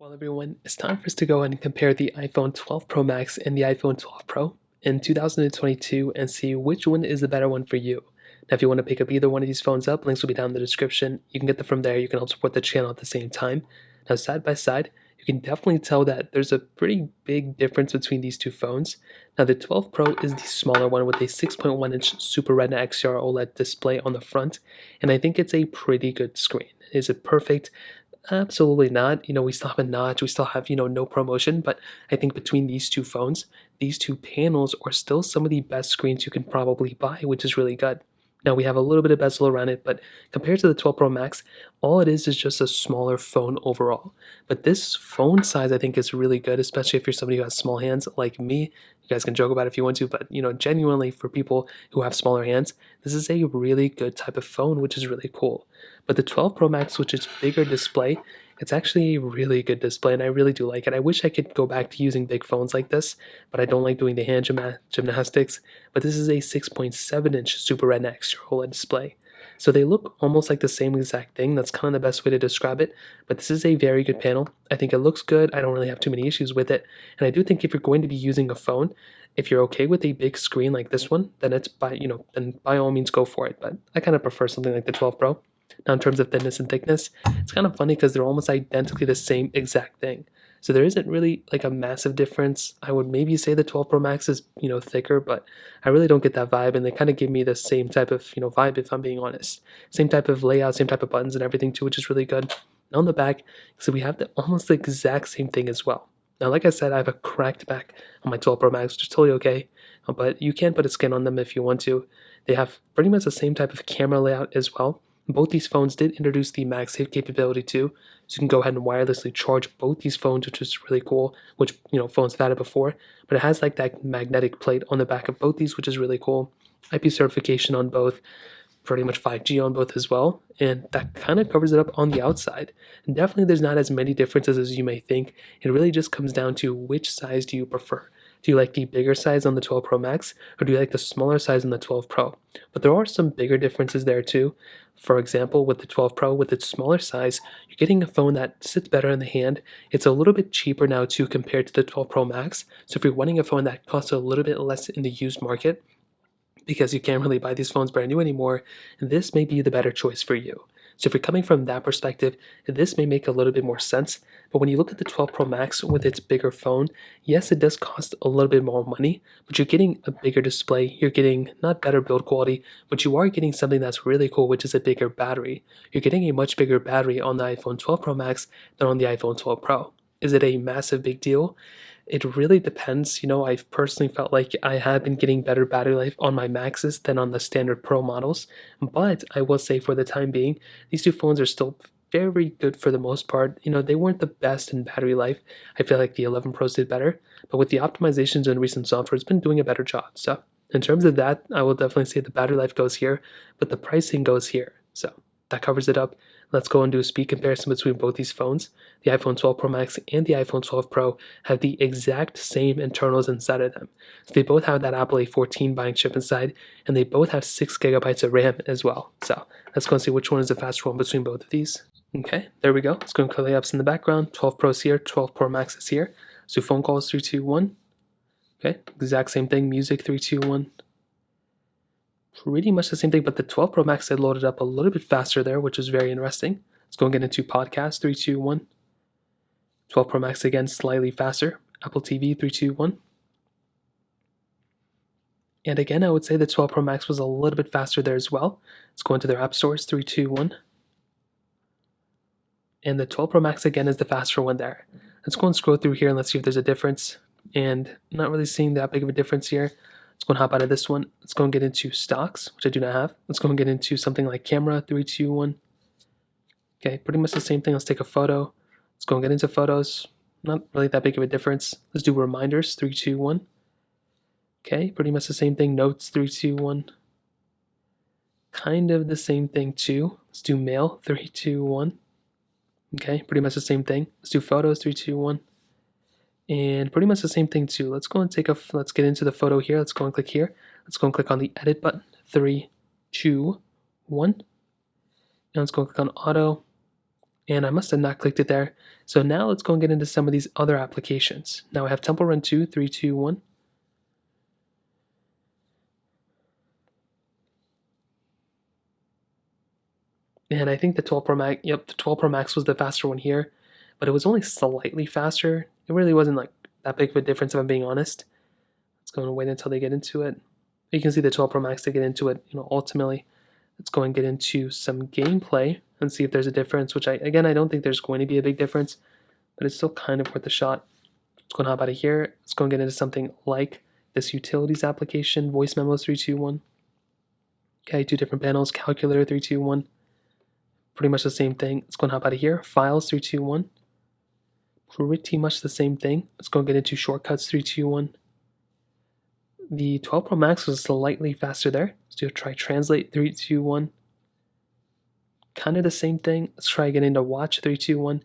Well, everyone, it's time for us to go ahead and compare the iPhone 12 Pro Max and the iPhone 12 Pro in 2022 and see which one is the better one for you. Now, if you want to pick up either one of these phones up, links will be down in the description. You can get them from there. You can help support the channel at the same time. Now, side by side, you can definitely tell that there's a pretty big difference between these two phones. Now, the 12 Pro is the smaller one with a 6.1-inch Super Retina XDR OLED display on the front, and I think it's a pretty good screen. Is it perfect? Absolutely not. We still have a notch. We still have, no promotion. But I think between these two phones, these two panels are still some of the best screens you can probably buy, which is really good. Now we have a little bit of bezel around it, but compared to the 12 Pro Max, all it is just a smaller phone overall. But this phone size I think is really good, especially if you're somebody who has small hands like me. You guys can joke about it if you want to, but genuinely for people who have smaller hands, this is a really good type of phone, which is really cool. But the 12 Pro Max, which is bigger display, it's actually a really good display, and I really do like it. I wish I could go back to using big phones like this, but I don't like doing the hand gymnastics. But this is a 6.7-inch Super Retina XDR OLED display. So they look almost like the same exact thing. That's kind of the best way to describe it. But this is a very good panel. I think it looks good. I don't really have too many issues with it. And I do think if you're going to be using a phone, if you're okay with a big screen like this one, then then by all means go for it. But I kind of prefer something like the 12 Pro. Now, in terms of thickness and thickness, it's kind of funny because they're almost identically the same exact thing. So there isn't really like a massive difference. I would maybe say the 12 Pro Max is, thicker, but I really don't get that vibe. And they kind of give me the same type of, vibe, if I'm being honest. Same type of layout, same type of buttons and everything too, which is really good. Now on the back, so we have almost the exact same thing as well. Now, like I said, I have a cracked back on my 12 Pro Max, which is totally okay. But you can put a skin on them if you want to. They have pretty much the same type of camera layout as well. Both these phones did introduce the MagSafe capability too, so you can go ahead and wirelessly charge both these phones, which is really cool, which, phones have had it before, but it has like that magnetic plate on the back of both these, which is really cool. IP certification on both, pretty much 5G on both as well, and that kind of covers it up on the outside. And definitely there's not as many differences as you may think. It really just comes down to which size do you prefer. Do you like the bigger size on the 12 Pro Max, or do you like the smaller size on the 12 Pro? But there are some bigger differences there too. For example, with the 12 Pro, with its smaller size, you're getting a phone that sits better in the hand. It's a little bit cheaper now too compared to the 12 Pro Max. So if you're wanting a phone that costs a little bit less in the used market, because you can't really buy these phones brand new anymore, this may be the better choice for you. So if you're coming from that perspective, this may make a little bit more sense. But when you look at the 12 Pro Max with its bigger phone, yes, it does cost a little bit more money, but you're getting a bigger display. You're getting not better build quality, but you are getting something that's really cool, which is a bigger battery. You're getting a much bigger battery on the iPhone 12 Pro Max than on the iPhone 12 Pro. Is it a massive big deal? It really depends. I've personally felt like I have been getting better battery life on my Maxes than on the standard Pro models. But I will say for the time being, these two phones are still very good for the most part. They weren't the best in battery life. I feel like the 11 Pros did better. But with the optimizations and recent software, it's been doing a better job. So in terms of that, I will definitely say the battery life goes here, but the pricing goes here. So that covers it up. Let's go and do a speed comparison between both these phones. The iPhone 12 Pro Max and the iPhone 12 Pro have the exact same internals inside of them. So they both have that Apple A14 Bionic chip inside, and they both have 6 gigabytes of RAM as well. So let's go and see which one is the faster one between both of these. Okay, there we go. Let's go and clear layups in the background. 12 Pro's here, 12 Pro Max is here. So phone calls 3, 2, 1. Okay, exact same thing. Music 3, 2, 1. Pretty much the same thing, but the 12 Pro Max had loaded up a little bit faster there, which was very interesting. Let's go and get into podcast 3, 2, 1. 12 Pro Max again, slightly faster. Apple TV 3, 2, 1. And again, I would say the 12 Pro Max was a little bit faster there as well. Let's go into their app stores 3, 2, 1. And the 12 Pro Max again is the faster one there. Let's go and scroll through here and let's see if there's a difference. And not really seeing that big of a difference here. Let's go and hop out of this one. Let's go and get into stocks, which I do not have. Let's go and get into something like camera, 3, 2, 1. Okay, pretty much the same thing. Let's take a photo. Let's go and get into photos. Not really that big of a difference. Let's do reminders, 3, 2, 1. Okay, pretty much the same thing. Notes, 3, 2, 1. Kind of the same thing too. Let's do mail, 3, 2, 1. Okay, pretty much the same thing. Let's do photos, 3, 2, 1. And pretty much the same thing too. Let's go and let's get into the photo here. Let's go and click here. Let's go and click on the edit button. 3, 2, 1. And let's go and click on auto. And I must have not clicked it there. So now let's go and get into some of these other applications. Now I have Temple Run 2, 3, 2, 1. And I think the 12 Pro Max, yep, the 12 Pro Max was the faster one here, but it was only slightly faster. It really wasn't like that big of a difference if I'm being honest. Let's go and wait until they get into it. You can see the 12 Pro Max to get into it, ultimately. Let's go and get into some gameplay and see if there's a difference, which I don't think there's going to be a big difference, but it's still kind of worth a shot. Let's go and hop out of here. Let's go and get into something like this utilities application, voice memos 321. Okay, 2 different panels, calculator 321. Pretty much the same thing. Let's go and hop out of here. Files 321. Pretty much the same thing. Let's go and get into shortcuts 321. The 12 Pro Max was slightly faster there. Let's do a try translate 321. Kind of the same thing. Let's try getting to watch 321.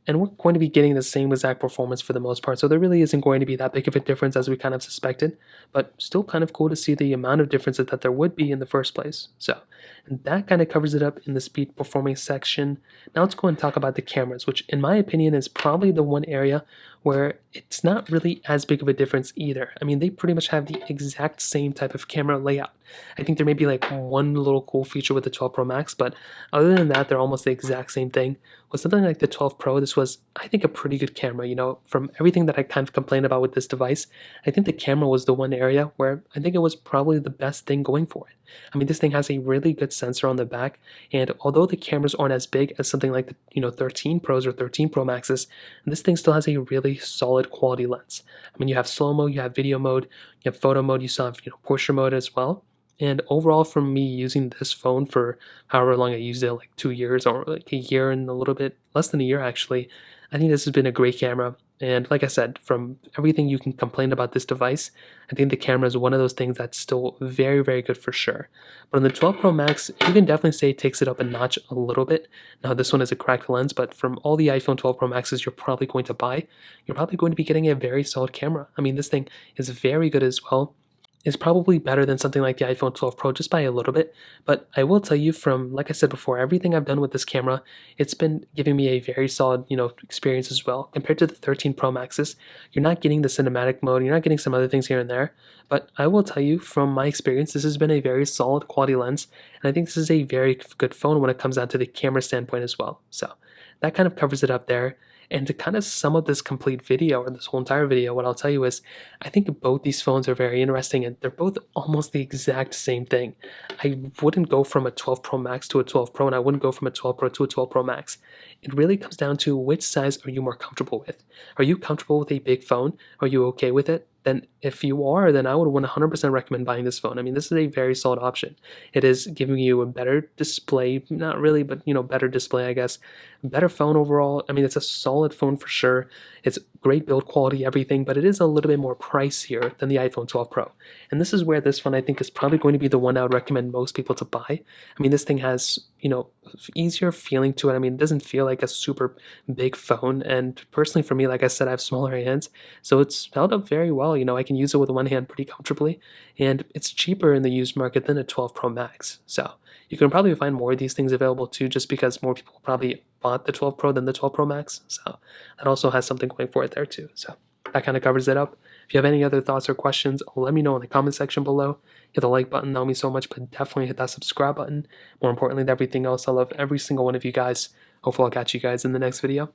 And we're going to be getting the same exact performance for the most part. So there really isn't going to be that big of a difference as we kind of suspected, but still kind of cool to see the amount of differences that there would be in the first place. So, and that kind of covers it up in the speed performance section. Now let's go and talk about the cameras, which in my opinion is probably the one area where it's not really as big of a difference either. I mean, they pretty much have the exact same type of camera layout. I think there may be like one little cool feature with the 12 Pro Max, but other than that, they're almost the exact same thing. With something like the 12 Pro, this was, I think, a pretty good camera. From everything that I kind of complained about with this device, I think the camera was the one area where I think it was probably the best thing going for it. I mean, this thing has a really good sensor on the back, and although the cameras aren't as big as something like the 13 Pros or 13 Pro Maxes, this thing still has a really solid quality lens. I mean, you have slow-mo, you have video mode, you have photo mode, you still have portrait mode as well. And overall, from me using this phone for however long I used it, like 2 years or like a year and a little bit less than a year actually, I think this has been a great camera. And like I said, from everything you can complain about this device, I think the camera is one of those things that's still very, very good for sure. But on the 12 Pro Max, you can definitely say it takes it up a notch a little bit. Now, this one is a cracked lens, but from all the iPhone 12 Pro Maxes you're probably going to buy, you're probably going to be getting a very solid camera. I mean, this thing is very good as well. Is probably better than something like the iPhone 12 Pro just by a little bit, but I will tell you from, like I said before, everything I've done with this camera, it's been giving me a very solid, experience as well. Compared to the 13 Pro Maxes, you're not getting the cinematic mode, you're not getting some other things here and there, but I will tell you from my experience, this has been a very solid quality lens, and I think this is a very good phone when it comes down to the camera standpoint as well. So that kind of covers it up there. And to kind of sum up this complete video, or this whole entire video, what I'll tell you is I think both these phones are very interesting and they're both almost the exact same thing. I wouldn't go from a 12 Pro Max to a 12 Pro, and I wouldn't go from a 12 Pro to a 12 Pro Max. It really comes down to which size are you more comfortable with. Are you comfortable with a big phone? Are you okay with it? Then if you are, then I would 100% recommend buying this phone. I mean, this is a very solid option. It is giving you a better display, not really, but better display, I guess. Better phone overall. I mean, it's a solid phone for sure. It's great build quality, everything, but it is a little bit more pricier than the iPhone 12 Pro. And this is where this phone I think is probably going to be the one I would recommend most people to buy. I mean, this thing has, easier feeling to it. I mean, it doesn't feel like a super big phone. And personally for me, like I said, I have smaller hands, so it's held up very well. I can use it with one hand pretty comfortably, and it's cheaper in the used market than a 12 Pro Max. So you can probably find more of these things available too, just because more people probably bought the 12 Pro than the 12 Pro Max. So that also has something going for it there too. So that kind of covers it up. If you have any other thoughts or questions, let me know in the comment section below. Hit the like button, that would mean so much, but definitely hit that subscribe button. More importantly than everything else, I love every single one of you guys. Hopefully I'll catch you guys in the next video.